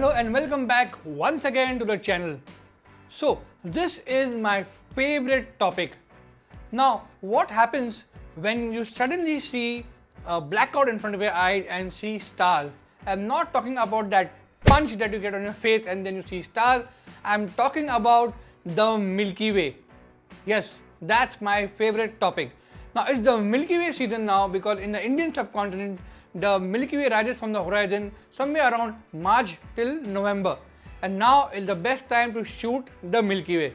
Hello and welcome back once again to the channel. So this is my favorite topic. Now what happens when you suddenly see a blackout in front of your eye and see stars? I'm not talking about that punch that you get on your face and then you see stars. I'm talking about the Milky Way. Yes, that's my favorite topic. Now it's the Milky Way season now because in the Indian subcontinent the Milky Way rises from the horizon somewhere around March till November, and now is the best time to shoot the Milky Way.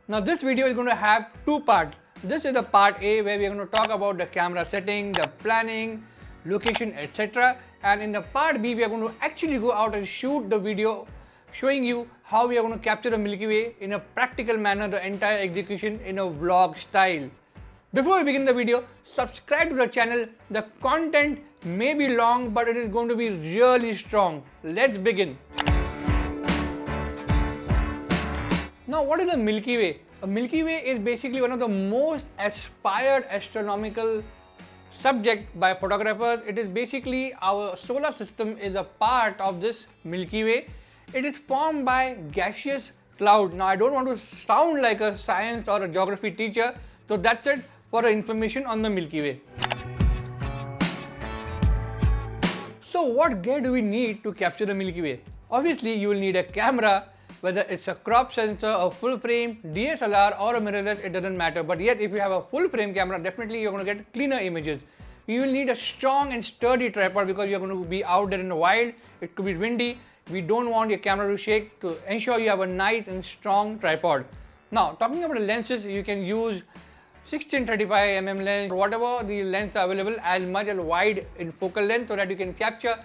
Now this video is going to have two parts. This is the part A where we are going to talk about the camera setting, the planning, location, etc. And in the part B we are going to actually go out and shoot the video showing you how we are going to capture the Milky Way in a practical manner, the entire execution in a vlog style. Before we begin the video, subscribe to the channel. The content may be long, but it is going to be really strong. Let's begin. Now, what is the Milky Way? A Milky Way is basically one of the most aspired astronomical subject by photographers. It is basically our solar system is a part of this Milky Way. It is formed by gaseous cloud. Now, I don't want to sound like a science or a geography teacher, so that's it for the information on the Milky Way. So what gear do we need to capture the Milky Way? Obviously you will need a camera, whether it's a crop sensor, a full frame, DSLR or a mirrorless, it doesn't matter. But yet if you have a full frame camera, definitely you're going to get cleaner images. You will need a strong and sturdy tripod because you're going to be out there in the wild. It could be windy. We don't want your camera to shake. To ensure you have a nice and strong tripod. Now talking about the lenses, you can use 16-35mm lens, whatever the lens are available, as much as wide in focal length so that you can capture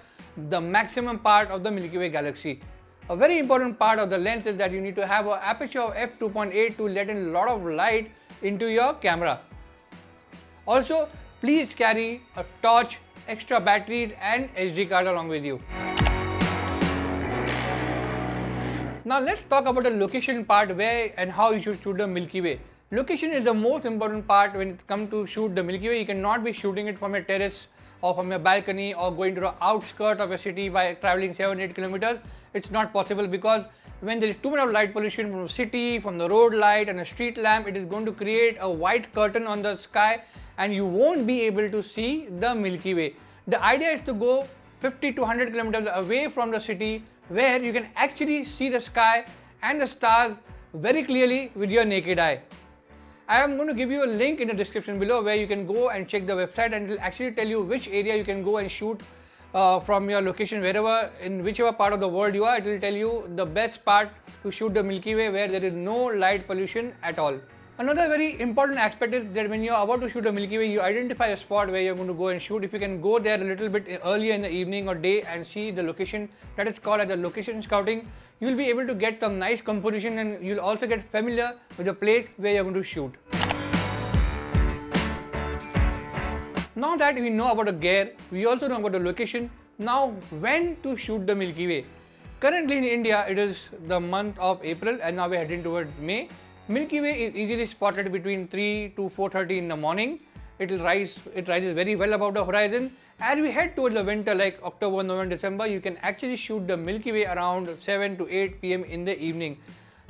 the maximum part of the Milky Way galaxy. A very important part of the lens is that you need to have an aperture of f2.8 to let in a lot of light into your camera. Also, please carry a torch, extra batteries and SD card along with you. Now let's talk about the location part, where and how you should shoot the Milky Way. Location is the most important part when it comes to shoot the Milky Way. You cannot be shooting it from a terrace or from a balcony or going to the outskirts of a city by traveling 7-8 kilometers. It's not possible because when there is too much of light pollution from the city, from the road light and a street lamp, it is going to create a white curtain on the sky and you won't be able to see the Milky Way. The idea is to go 50 to 100 kilometers away from the city where you can actually see the sky and the stars very clearly with your naked eye. I am going to give you a link in the description below where you can go and check the website, and it will actually tell you which area you can go and shoot from your location, wherever, in whichever part of the world you are. It will tell you the best part to shoot the Milky Way where there is no light pollution at all. Another very important aspect is that when you are about to shoot the Milky Way, you identify a spot where you are going to go and shoot. If you can go there a little bit earlier in the evening or day and see the location, that is called as the location scouting, you will be able to get some nice composition and you will also get familiar with the place where you are going to shoot. Now that we know about the gear, we also know about the location. Now when to shoot the Milky Way? Currently in India, it is the month of April and now we are heading towards May. Milky Way is easily spotted between 3 to 4:30 in the morning. It rises very well above the horizon. As we head towards the winter like October, November, December, you can actually shoot the Milky Way around 7 to 8 p.m. in the evening.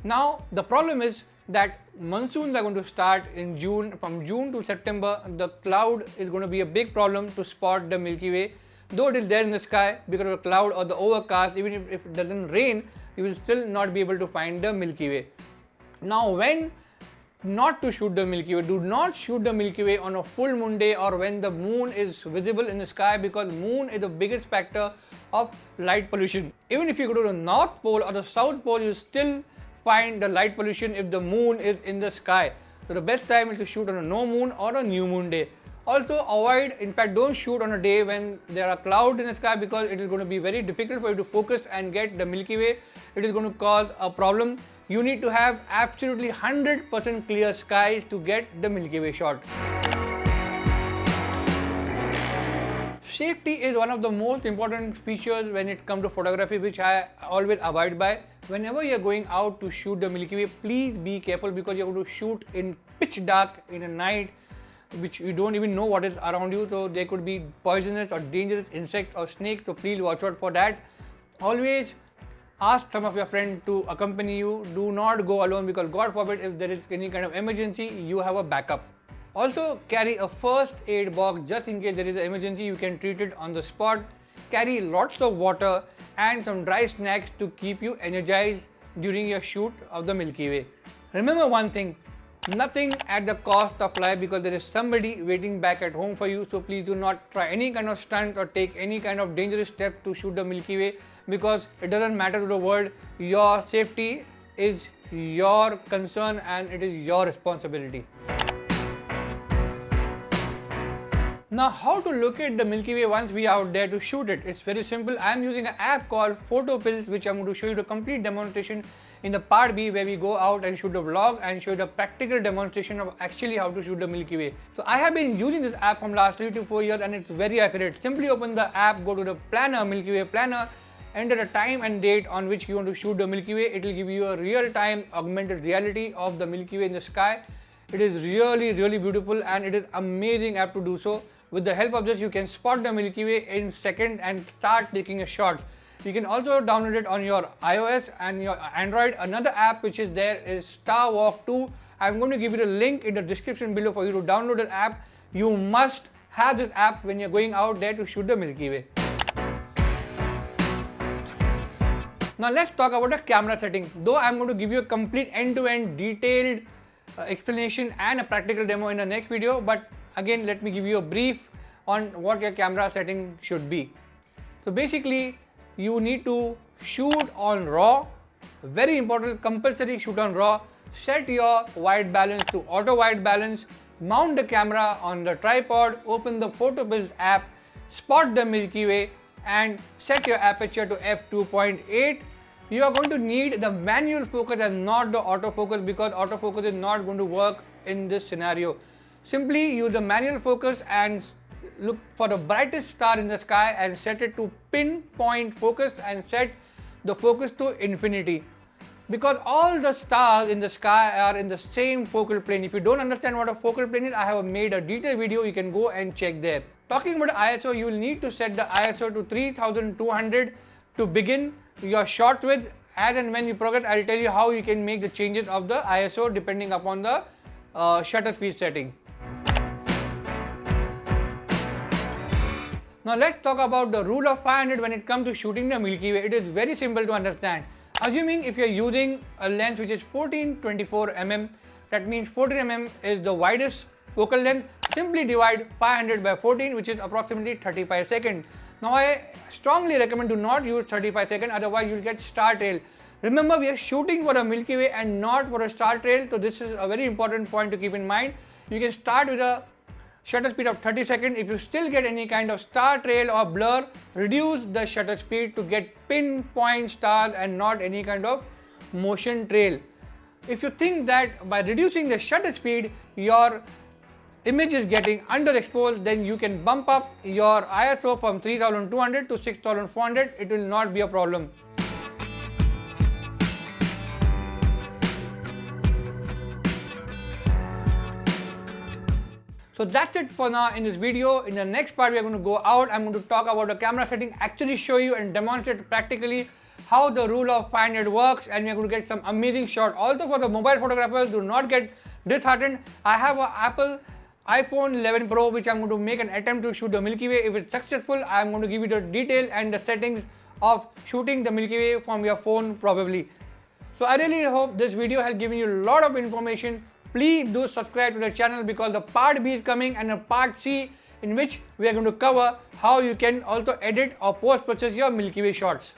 Now the problem is that monsoons are going to start in June. From June to September, the cloud is going to be a big problem to spot the Milky Way. Though it is there in the sky, because of the cloud or the overcast, even if it doesn't rain, you will still not be able to find the Milky Way. Now when not to shoot the Milky Way? Do not shoot the Milky Way on a full moon day or when the moon is visible in the sky, because moon is the biggest factor of light pollution. Even if you go to the North Pole or the South Pole, you still find the light pollution if the moon is in the sky. So the best time is to shoot on a no moon or a new moon day. Also avoid, in fact don't shoot on a day when there are clouds in the sky, because it is going to be very difficult for you to focus and get the Milky Way. It is going to cause a problem. You need to have absolutely 100% clear skies to get the Milky Way shot. Safety is one of the most important features when it comes to photography, which I always abide by. Whenever you are going out to shoot the Milky Way, please be careful because you are going to shoot in pitch dark in a night which you don't even know what is around you, so there could be poisonous or dangerous insects or snakes, so please watch out for that. Always ask some of your friends to accompany you. Do not go alone because God forbid if there is any kind of emergency, you have a backup. Also carry a first aid box just in case there is an emergency, you can treat it on the spot. Carry lots of water and some dry snacks to keep you energized during your shoot of the Milky Way. Remember one thing, nothing at the cost of life because there is somebody waiting back at home for you. So please do not try any kind of stunt or take any kind of dangerous steps to shoot the Milky Way because it doesn't matter to the world. Your safety is your concern and it is your responsibility. Now, how to locate the Milky Way once we are out there to shoot it? It's very simple. I am using an app called Photo Pills, which I'm going to show you the complete demonstration in the part B where we go out and shoot a vlog and show you the practical demonstration of actually how to shoot the Milky Way. So I have been using this app from last 3 to 4 years and it's very accurate. Simply open the app, go to the planner, Milky Way planner, enter a time and date on which you want to shoot the Milky Way. It will give you a real-time augmented reality of the Milky Way in the sky. It is really beautiful and it is amazing app to do so. With the help of this, you can spot the Milky Way in seconds and start taking a shot. You can also download it on your iOS and your Android. Another app which is there is Star Walk 2. I'm going to give you the link in the description below for you to download the app. You must have this app when you're going out there to shoot the Milky Way. Now let's talk about the camera setting. Though I'm going to give you a complete end-to-end detailed explanation and a practical demo in the next video, but again let me give you a brief on what your camera setting should be. So basically you need to shoot on RAW, very important, compulsory shoot on RAW. Set your white balance to auto white balance, mount the camera on the tripod, open the Photo Pills app, spot the Milky Way and set your aperture to f2.8. You are going to need the manual focus and not the autofocus because autofocus is not going to work in this scenario. Simply use the manual focus and look for the brightest star in the sky and set it to pinpoint focus and set the focus to infinity. Because all the stars in the sky are in the same focal plane. If you don't understand what a focal plane is, I have made a detailed video, you can go and check there. Talking about ISO, you will need to set the ISO to 3200 to begin your shot with. As and when you progress, I'll tell you how you can make the changes of the ISO depending upon the shutter speed setting. Now let's talk about the rule of 500 when it comes to shooting the Milky Way. It is very simple to understand. Assuming if you are using a lens which is 14-24 mm, that means 14 mm is the widest focal length, simply divide 500 by 14 which is approximately 35 seconds. Now I strongly recommend do not use 35 seconds, otherwise you will get star trail. Remember, we are shooting for a Milky Way and not for a star trail, so this is a very important point to keep in mind. You can start with a shutter speed of 30 seconds. If you still get any kind of star trail or blur, reduce the shutter speed to get pinpoint stars and not any kind of motion trail. If you think that by reducing the shutter speed your image is getting underexposed, then you can bump up your ISO from 3200 to 6400. It will not be a problem. So that's it for now in this video. In the next part we are going to go out. I'm going to talk about the camera setting, actually show you and demonstrate practically how the rule of 500 works, and we are going to get some amazing shot. Also for the mobile photographers, do not get disheartened. I have an Apple iPhone 11 Pro which I'm going to make an attempt to shoot the Milky Way. If it's successful, I'm going to give you the detail and the settings of shooting the Milky Way from your phone probably. So I really hope this video has given you a lot of information. Please do subscribe to the channel because the part B is coming and a part C in which we are going to cover how you can also edit or post process your Milky Way shots.